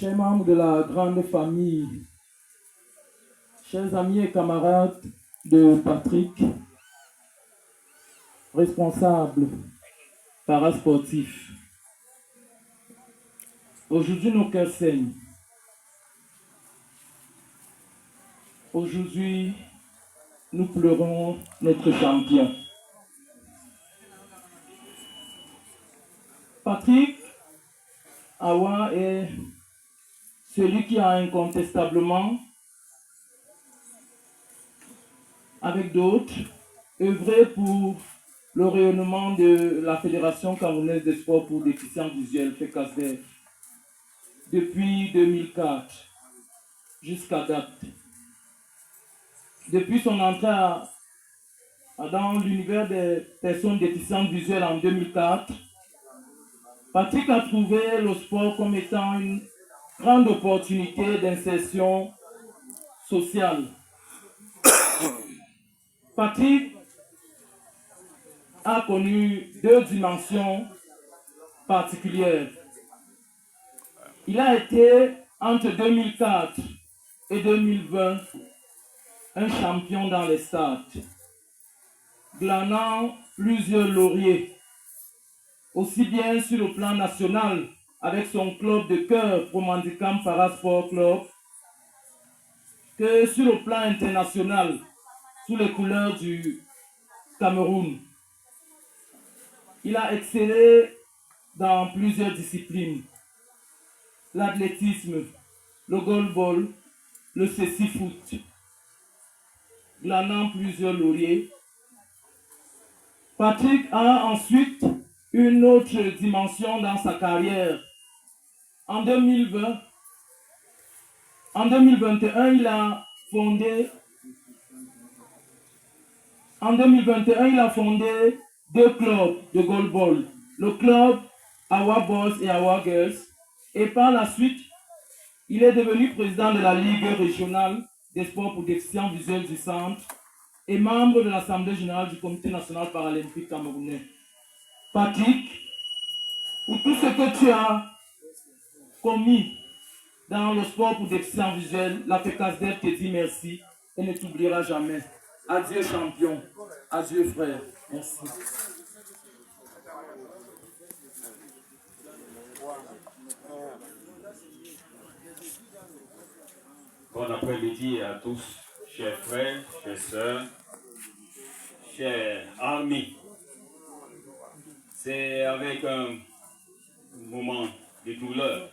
chers membres de la grande famille, chers amis et camarades de Patrick, responsable parasportif. Aujourd'hui, nos cœurs saignent. Aujourd'hui, nous pleurons notre champion. Patrick Awa est celui qui a incontestablement, avec d'autres, œuvré pour le rayonnement de la Fédération camerounaise des sports pour déficients visuels, FECASDEF, depuis 2004 jusqu'à date. Depuis son entrée dans l'univers des personnes déficientes visuelles en 2004, Patrick a trouvé le sport comme étant une grande opportunité d'insertion sociale. Patrick a connu deux dimensions particulières. Il a été, entre 2004 et 2020, un champion dans les stades, glanant plusieurs lauriers, aussi bien sur le plan national avec son club de cœur Promandicam Parasport Club, que sur le plan international sous les couleurs du Cameroun. Il a excellé dans plusieurs disciplines: l'athlétisme, le goalball, le cécifoot, glanant plusieurs lauriers. Patrick a ensuite une autre dimension dans sa carrière. En 2021, il a fondé deux clubs de goalball, le club Awa Boys et Awa Girls, et par la suite, il est devenu président de la Ligue régionale des sports pour déficients visuels du centre et membre de l'Assemblée générale du Comité national paralympique camerounais. Patrick, pour tout ce que tu as commis dans le sport pour déficients visuels, la FECASDEF te dit merci et ne t'oubliera jamais. Adieu champion, adieu frère, merci. Bon après-midi à tous, chers frères, chères sœurs, chers amis. C'est avec un moment de douleur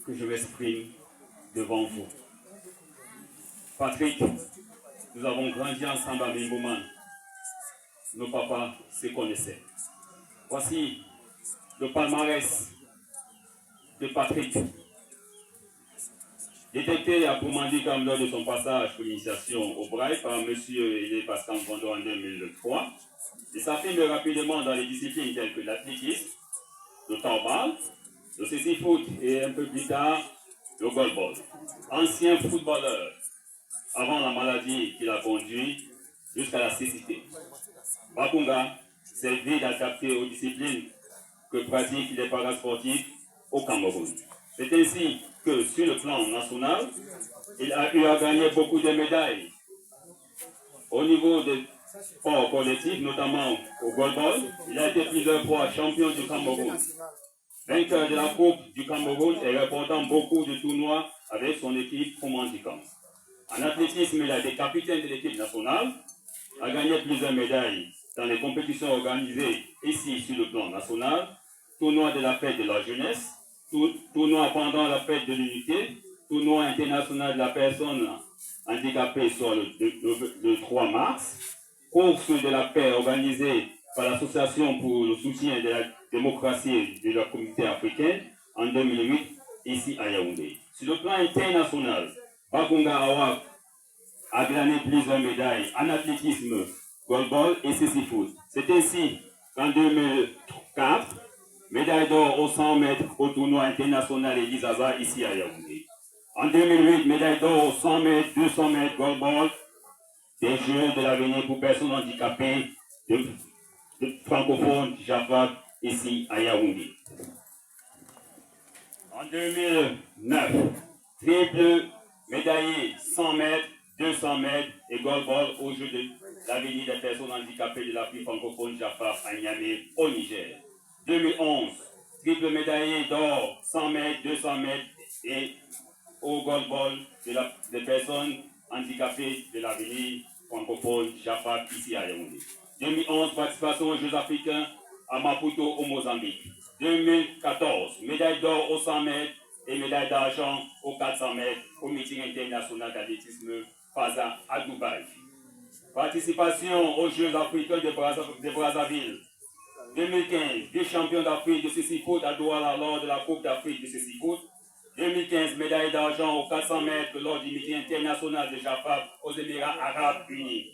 que je m'exprime devant vous. Patrick, nous avons grandi ensemble à Mimboman. Nos papas se connaissaient. Voici le palmarès de Patrick. Détecté à Promandicam lors de son passage pour l'initiation au Braille par M. Elie Pascal Fondo en 2003, il s'affirme rapidement dans les disciplines telles que l'athlétisme, le tarball, le cécifoot et un peu plus tard le goalball. Ancien footballeur, avant la maladie qui l'a conduit jusqu'à la cécité. Bakunga s'est vite adapté aux disciplines que pratiquent les parasportifs au Cameroun. C'est ainsi que sur le plan national, il a eu à gagner beaucoup de médailles. Au niveau des sports collectifs, notamment au goalball, il a été plusieurs fois champion du Cameroun. Vainqueur de la Coupe du Cameroun et remportant beaucoup de tournois avec son équipe Promandicam. En athlétisme, il a été capitaine de l'équipe nationale, a gagné plusieurs médailles dans les compétitions organisées ici sur le plan national, tournoi de la fête de la jeunesse, tournoi pendant la fête de l'unité, tournoi international de la personne handicapée sur le 3 mars, course de la paix organisée par l'Association pour le soutien de la démocratie et de la communauté africaine en 2008, ici à Yaoundé. Sur le plan international, Bakunga Awa a glané plusieurs médailles en athlétisme, goalball et cécifoot. C'est ainsi qu'en 2004, médaille d'or aux 100 mètres au tournoi international Elizaza ici à Yaoundé. En 2008, médaille d'or aux 100 mètres, 200 mètres goalball des Jeux de l'avenir pour personnes handicapées de francophones Jaffa ici à Yaoundé. En 2009, triple médaillé 100 mètres, 200 mètres et gold ball au jeu de l'avenir des personnes handicapées de l'Afrique francophone Jaffa à Niamey au Niger. 2011, triple médaillé d'or 100 mètres, 200 mètres et au gold ball des personnes handicapées de l'avenir francophone Jaffa ici à Yaoundé. 2011, participation aux Jeux africains à Maputo au Mozambique. 2014, médaille d'or aux 100 mètres et médaille d'argent aux 400 mètres au meeting international d'athlétisme FASA à Dubaï. Participation aux Jeux africains de Brazzaville. 2015, vice-champion d'Afrique de cécifoot à Douala lors de la Coupe d'Afrique de cécifoot. 2015, médaille d'argent aux 400 mètres lors du meeting international de Jaffa aux Émirats Arabes Unis.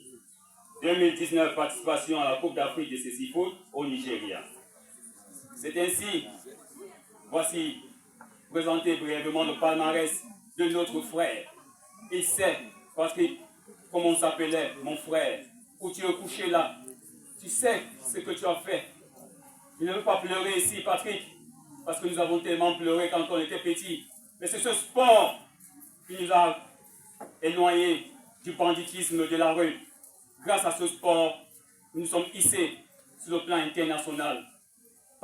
2019, participation à la Coupe d'Afrique de cécifoot au Nigeria. C'est ainsi, voici, présenter brièvement le palmarès de notre frère. Il sait, parce que, comme on s'appelait, mon frère, où tu es couché là, tu sais ce que tu as fait. Il ne veut pas pleurer ici, Patrick, parce que nous avons tellement pleuré quand on était petits. Mais c'est ce sport qui nous a éloignés du banditisme de la rue. Grâce à ce sport, nous sommes hissés sur le plan international.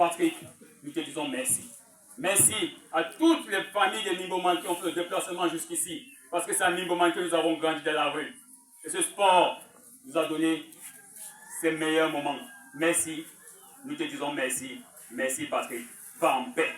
Patrick, nous te disons merci. Merci à toutes les familles de Nimboman qui ont fait le déplacement jusqu'ici. Parce que c'est à Nimboman que nous avons grandi dans la rue. Et ce sport nous a donné ses meilleurs moments. Merci. Nous te disons merci. Merci Patrick. Va en paix.